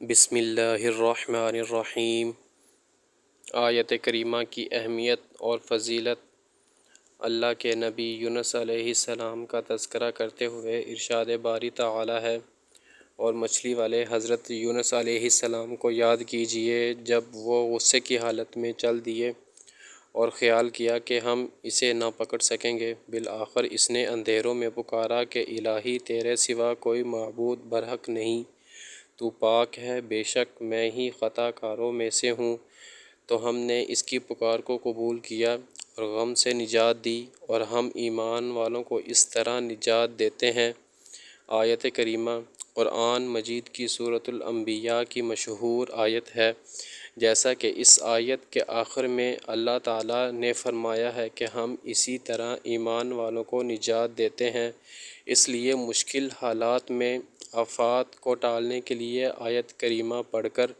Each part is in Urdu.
بسم اللہ الرحمن الرحیم۔ آیت کریمہ کی اہمیت اور فضیلت۔ اللہ کے نبی یونس علیہ السلام کا تذکرہ کرتے ہوئے ارشاد باری تعالی ہے، اور مچھلی والے حضرت یونس علیہ السلام کو یاد کیجئے جب وہ غصے کی حالت میں چل دیے اور خیال کیا کہ ہم اسے نہ پکڑ سکیں گے، بالآخر اس نے اندھیروں میں پکارا کہ الہی تیرے سوا کوئی معبود برحق نہیں، تو پاک ہے، بے شک میں ہی خطا کاروں میں سے ہوں۔ تو ہم نے اس کی پکار کو قبول کیا اور غم سے نجات دی، اور ہم ایمان والوں کو اس طرح نجات دیتے ہیں۔ آیت کریمہ قرآن مجید کی سورۃ الانبیاء کی مشہور آیت ہے۔ جیسا کہ اس آیت کے آخر میں اللہ تعالیٰ نے فرمایا ہے کہ ہم اسی طرح ایمان والوں کو نجات دیتے ہیں، اس لیے مشکل حالات میں آفات کو ٹالنے کے لیے آیت کریمہ پڑھ کر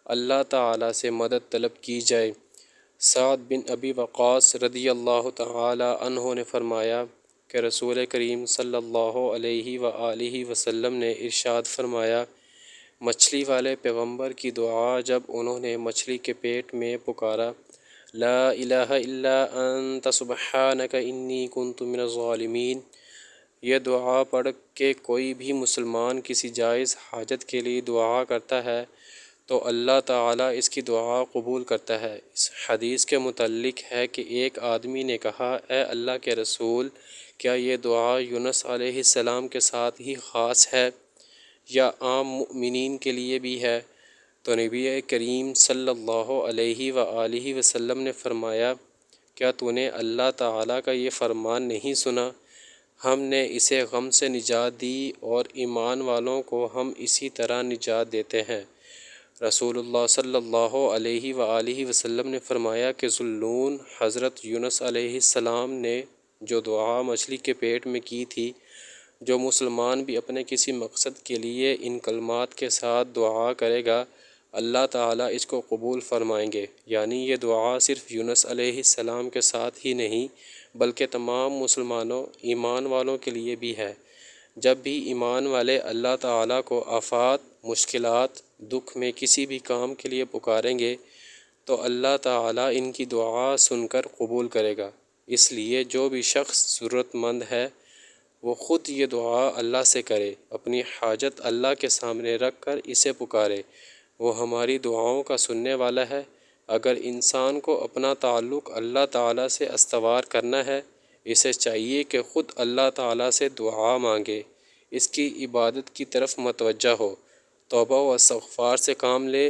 اللہ تعالیٰ سے مدد طلب کی جائے۔ سعد بن ابی وقاص رضی اللہ تعالیٰ عنہ نے فرمایا کہ رسول کریم صلی اللہ علیہ وآلہ وسلم نے ارشاد فرمایا، مچھلی والے پیغمبر کی دعا جب انہوں نے مچھلی کے پیٹ میں پکارا، لا الہ الا انت سبحانک انی کنت من الظالمین، یہ دعا پڑھ کے کوئی بھی مسلمان کسی جائز حاجت کے لیے دعا کرتا ہے تو اللہ تعالیٰ اس کی دعا قبول کرتا ہے۔ اس حدیث کے متعلق ہے کہ ایک آدمی نے کہا، اے اللہ کے رسول، کیا یہ دعا یونس علیہ السلام کے ساتھ ہی خاص ہے یا عام مؤمنین کے لیے بھی ہے؟ تو نبی کریم صلی اللہ علیہ وآلہ وسلم نے فرمایا، کیا تو نے اللہ تعالیٰ کا یہ فرمان نہیں سنا؟ ہم نے اسے غم سے نجات دی اور ایمان والوں کو ہم اسی طرح نجات دیتے ہیں۔ رسول اللہ صلی اللہ علیہ وآلہ وسلم نے فرمایا کہ ذوالنون حضرت یونس علیہ السلام نے جو دعا مچھلی کے پیٹ میں کی تھی، جو مسلمان بھی اپنے کسی مقصد کے لیے ان کلمات کے ساتھ دعا کرے گا، اللہ تعالیٰ اس کو قبول فرمائیں گے۔ یعنی یہ دعا صرف یونس علیہ السلام کے ساتھ ہی نہیں بلکہ تمام مسلمانوں ایمان والوں کے لیے بھی ہے۔ جب بھی ایمان والے اللہ تعالیٰ کو آفات، مشکلات، دکھ میں کسی بھی کام کے لیے پکاریں گے تو اللہ تعالیٰ ان کی دعا سن کر قبول کرے گا۔ اس لیے جو بھی شخص ضرورت مند ہے وہ خود یہ دعا اللہ سے کرے، اپنی حاجت اللہ کے سامنے رکھ کر اسے پکارے، وہ ہماری دعاؤں کا سننے والا ہے۔ اگر انسان کو اپنا تعلق اللہ تعالیٰ سے استوار کرنا ہے، اسے چاہیے کہ خود اللہ تعالیٰ سے دعا مانگے، اس کی عبادت کی طرف متوجہ ہو، توبہ و استغفار سے کام لے۔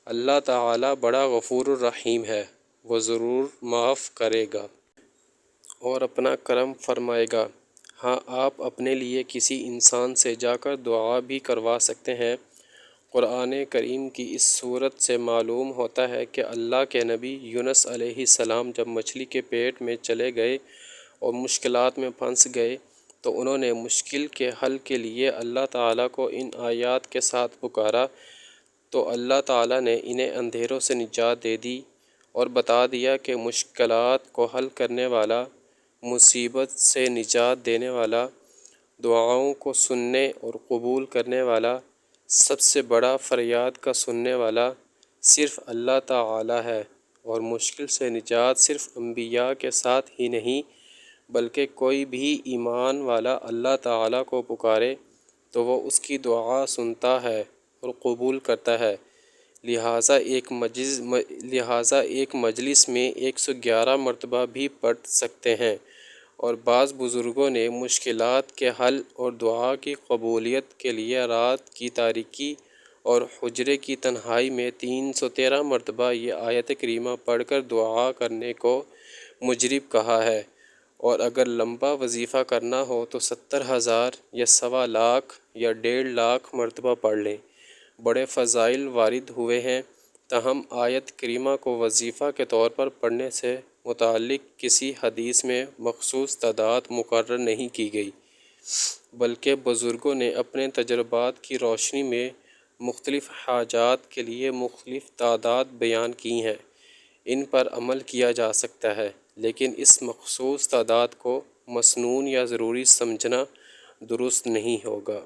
اللہ تعالیٰ بڑا غفور الرحیم ہے، وہ ضرور معاف کرے گا اور اپنا کرم فرمائے گا۔ ہاں، آپ اپنے لیے کسی انسان سے جا کر دعا بھی کروا سکتے ہیں۔ قرآن کریم کی اس صورت سے معلوم ہوتا ہے کہ اللہ کے نبی یونس علیہ السلام جب مچھلی کے پیٹ میں چلے گئے اور مشکلات میں پھنس گئے تو انہوں نے مشکل کے حل کے لیے اللہ تعالیٰ کو ان آیات کے ساتھ پکارا، تو اللہ تعالیٰ نے انہیں اندھیروں سے نجات دے دی اور بتا دیا کہ مشکلات کو حل کرنے والا، مصیبت سے نجات دینے والا، دعاؤں کو سننے اور قبول کرنے والا، سب سے بڑا فریاد کا سننے والا صرف اللہ تعالیٰ ہے، اور مشکل سے نجات صرف انبیاء کے ساتھ ہی نہیں بلکہ کوئی بھی ایمان والا اللہ تعالیٰ کو پکارے تو وہ اس کی دعا سنتا ہے اور قبول کرتا ہے۔ لہٰذا ایک مجلس میں 111 مرتبہ بھی پڑھ سکتے ہیں، اور بعض بزرگوں نے مشکلات کے حل اور دعا کی قبولیت کے لیے رات کی تاریکی اور حجرے کی تنہائی میں 313 مرتبہ یہ آیت کریمہ پڑھ کر دعا کرنے کو مجرب کہا ہے، اور اگر لمبا وظیفہ کرنا ہو تو 70,000 یا 1.25 یا 1.5 مرتبہ پڑھ لیں۔ بڑے فضائل وارد ہوئے ہیں، تاہم آیت کریمہ کو وظیفہ کے طور پر پڑھنے سے متعلق کسی حدیث میں مخصوص تعداد مقرر نہیں کی گئی، بلکہ بزرگوں نے اپنے تجربات کی روشنی میں مختلف حاجات کے لیے مختلف تعداد بیان کی ہیں۔ ان پر عمل کیا جا سکتا ہے، لیکن اس مخصوص تعداد کو مسنون یا ضروری سمجھنا درست نہیں ہوگا۔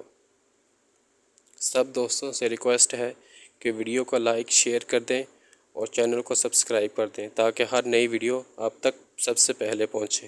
سب دوستوں سے ریکویسٹ ہے کہ ویڈیو کو لائک شیئر کر دیں اور چینل کو سبسکرائب کر دیں تاکہ ہر نئی ویڈیو آپ تک سب سے پہلے پہنچے۔